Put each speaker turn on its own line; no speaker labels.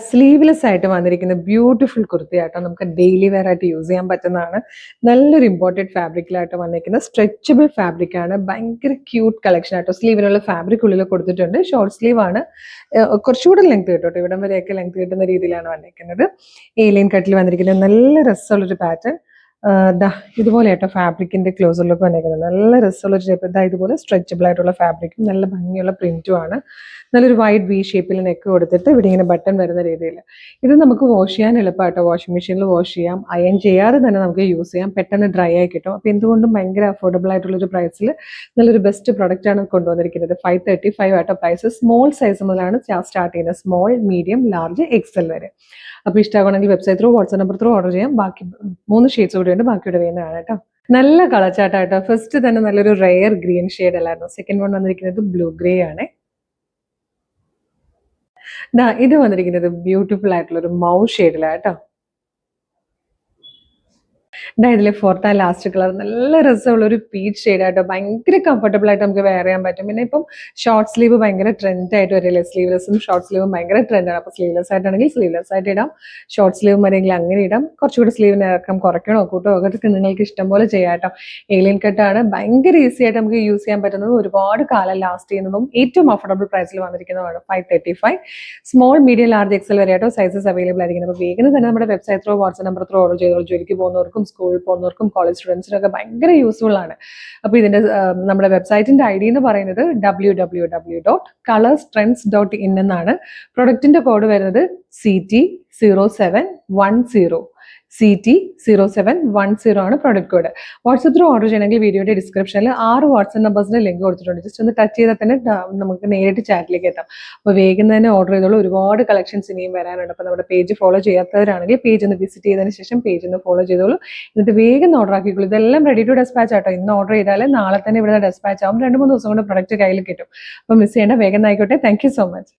Sleeveless ആയിട്ട് വന്നിരിക്കുന്ന beautiful കുർത്തിയാട്ടോ, നമുക്ക് ഡെയിലി വെയർ ആയിട്ട് യൂസ് ചെയ്യാൻ പറ്റുന്നതാണ്. നല്ലൊരു ഇമ്പോർട്ടഡ് ഫാബ്രിക്കിലായിട്ട് വന്നിരിക്കുന്ന സ്ട്രെച്ചബിൾ ഫാബ്രിക് ആണ്. ഭയങ്കര ക്യൂട്ട് കളക്ഷൻ ആട്ടോ. സ്ലീവിനുള്ള ഫാബ്രിക് ഉള്ളിൽ കൊടുത്തിട്ടുണ്ട്. ഷോർട്ട് സ്ലീവ് ആണ്. കുറച്ചുകൂടെ ലെങ്ത് കിട്ടും. ഇവിടം വരെയൊക്കെ ലെങ്ത് കിട്ടുന്ന രീതിയിലാണ് വന്നിരിക്കുന്നത്. ഏലിയൻ കട്ടിൽ വന്നിരിക്കുന്നത് നല്ല രസമുള്ളൊരു പാറ്റേൺ. ഇതുപോലെ ആട്ടോ ഫാബ്രിക്കിന്റെ ക്ലോസർ ലുക്ക് വന്നിരിക്കുന്നത്. നല്ല രസമുള്ള ഷേപ്പ്. ഇതുപോലെ സ്ട്രെച്ചബിൾ ആയിട്ടുള്ള ഫാബ്രിക്കും നല്ല ഭംഗിയുള്ള പ്രിന്റും ആണ്. നല്ലൊരു വൈഡ് വി ഷേപ്പിൽ നെക്ക് കൊടുത്തിട്ട് ഇവിടെ ഇങ്ങനെ ബട്ടൺ വരുന്ന രീതിയിൽ. ഇത് നമുക്ക് വാഷ് ചെയ്യാൻ എളുപ്പമായിട്ടോ. വാഷിംഗ് മെഷീനിൽ വാഷ് ചെയ്യാം. അയൺ ചെയ്യാതെ തന്നെ നമുക്ക് യൂസ് ചെയ്യാം. പെട്ടെന്ന് ഡ്രൈ ആയി കിട്ടും. അപ്പോൾ എന്തുകൊണ്ടും ഭയങ്കര അഫോർഡബിൾ ആയിട്ടുള്ളൊരു പ്രൈസിൽ നല്ലൊരു ബെസ്റ്റ് പ്രൊഡക്റ്റ് ആണ് കൊണ്ടുവന്നിരിക്കുന്നത്. 535 ആട്ടോ പ്രൈസ്. സ്മോൾ സൈസ് മുതലാണ് സ്റ്റാർട്ട് ചെയ്യുന്നത്. സ്മോൾ, മീഡിയം, ലാർജ്, എക്സൽ വരെ. അപ്പോൾ ഇഷ്ടമാണെങ്കിൽ website through, WhatsApp number through order ചെയ്യാം. ബാക്കി 3 ഷെയ്ഡ്സ് കൂടി ഉണ്ട്. ബാക്കിയുടെ വരുന്നതാണ് കേട്ടോ. നല്ല കളർ ചാട്ടാട്ടോ. ഫസ്റ്റ് തന്നെ നല്ലൊരു റെയർ ഗ്രീൻ ഷെയ്ഡ് അല്ലായിരുന്നു. സെക്കൻഡ് വൺ വന്നിരിക്കുന്നത് ബ്ലൂ ഗ്രേ ആണ്. ഇത് വന്നിരിക്കുന്നത് ബ്യൂട്ടിഫുൾ ആയിട്ടുള്ള ഒരു മൗ ഷെയ്ഡിലാട്ടോ. ഇതിലെ ഫോർത്ത് ആൻഡ് ലാസ്റ്റ് കളർ നല്ല രസമുള്ള ഒരു പീച്ച് ഷെയ്ഡ് ആയിട്ടോ. ഭയങ്കര കംഫർട്ടബിൾ ആയിട്ട് നമുക്ക് വെയർ ചെയ്യാൻ പറ്റും. പിന്നെ ഇപ്പം ഷോർട്ട് സ്ലീവ് ഭയങ്കര ട്രെൻഡ് ആയിട്ട് വരില്ലേ. സ്ലീവ്ലെസ്സും ഷോർട്ട് സ്ലീവും ഭയങ്കര ട്രെൻഡാണ്. അപ്പോൾ സ്ലീവ്ലെസ് ആയിട്ടാണെങ്കിൽ സ്ലീവ്ലെസ് ആയിട്ട് ഇടാം. ഷോർട്ട് സ്ലീവ് വരെയെങ്കിൽ അങ്ങനെ ഇടാം. കുറച്ചുകൂടി സ്ലീവിന് ഇറക്കം കുറയ്ക്കണോ കൂട്ടോ അതൊക്കെ നിങ്ങൾക്ക് ഇഷ്ടം പോലെ ചെയ്യാം കേട്ടോ. ഏലിയൻ കട്ടാണ്. ഭയങ്കര ഈസി ആയിട്ട് നമുക്ക് യൂസ് ചെയ്യാൻ പറ്റുന്നതും ഒരുപാട് കാലം ലാസ്റ്റ് ചെയ്യുന്നതും ഏറ്റവും അഫോർഡബിൾ പ്രൈസിൽ വന്നിരിക്കുന്നതാണ്. 535. സ്മോൾ, മീഡിയം, ലാർജ്, എക്സൽ വരെ ആട്ടോ സൈസസ് അവൈലബിൾ ആയിരിക്കുന്നത്. അപ്പോൾ വേഗം തന്നെ നമ്മുടെ website through, WhatsApp number through order ചെയ്തോളൂ. ജോലിക്ക് പോകുന്നവർക്കും സ്കൂളിൽ പോകുന്നവർക്കും കോളേജ് സ്റ്റുഡൻസിനൊക്കെ ഭയങ്കര യൂസ്ഫുൾ ആണ്. അപ്പോൾ ഇതിന്റെ നമ്മുടെ വെബ്സൈറ്റിന്റെ ID എന്ന് പറയുന്നത് www.colorstrends.in എന്നാണ്. പ്രൊഡക്റ്റിന്റെ കോഡ് വരുന്നത് CT0710. CT0710 ആണ് product code. WhatsApp through order ചെയ്യണമെങ്കിൽ വീഡിയോയുടെ ഡിസ്ക്രിപ്ഷനിൽ 6 വാട്സ്ആപ്പ് നമ്പേഴ്സിന്റെ ലിങ്ക് കൊടുത്തിട്ടുണ്ട്. ജസ്റ്റ് ഒന്ന് ടച്ച് ചെയ്താൽ തന്നെ നമുക്ക് നേരിട്ട് ചാറ്റിലേക്ക് എത്താം. അപ്പോൾ വേഗം തന്നെ ഓർഡർ ചെയ്തോളൂ. ഒരുപാട് കളക്ഷൻസ് ഇനിയും വരാനുണ്ട്. അപ്പോൾ നമ്മുടെ പേജ് ഫോളോ ചെയ്യാത്തവരാണെങ്കിൽ പേജ് ഒന്ന് വിസിറ്റ് ചെയ്തതിന് ശേഷം പേജ് ഒന്ന് ഫോളോ ചെയ്തോളൂ. എന്നിട്ട് വേഗം ഓർഡർ ആക്കിക്കോളൂ. ഇതെല്ലാം റെഡി ടു ഡെസ്പാച്ച് ആട്ടോ. ഇന്ന് ഓർഡർ ചെയ്താൽ നാളെ തന്നെ ഇവിടെ ഡെസ്പാച്ച് ആവും. 2-3 ദിവസം കൊണ്ട് പ്രൊഡക്റ്റ് കയ്യിൽ കിട്ടും. അപ്പോൾ മിസ് ചെയ്യേണ്ട, വേഗം ആയിക്കോട്ടെ. Thank you so much.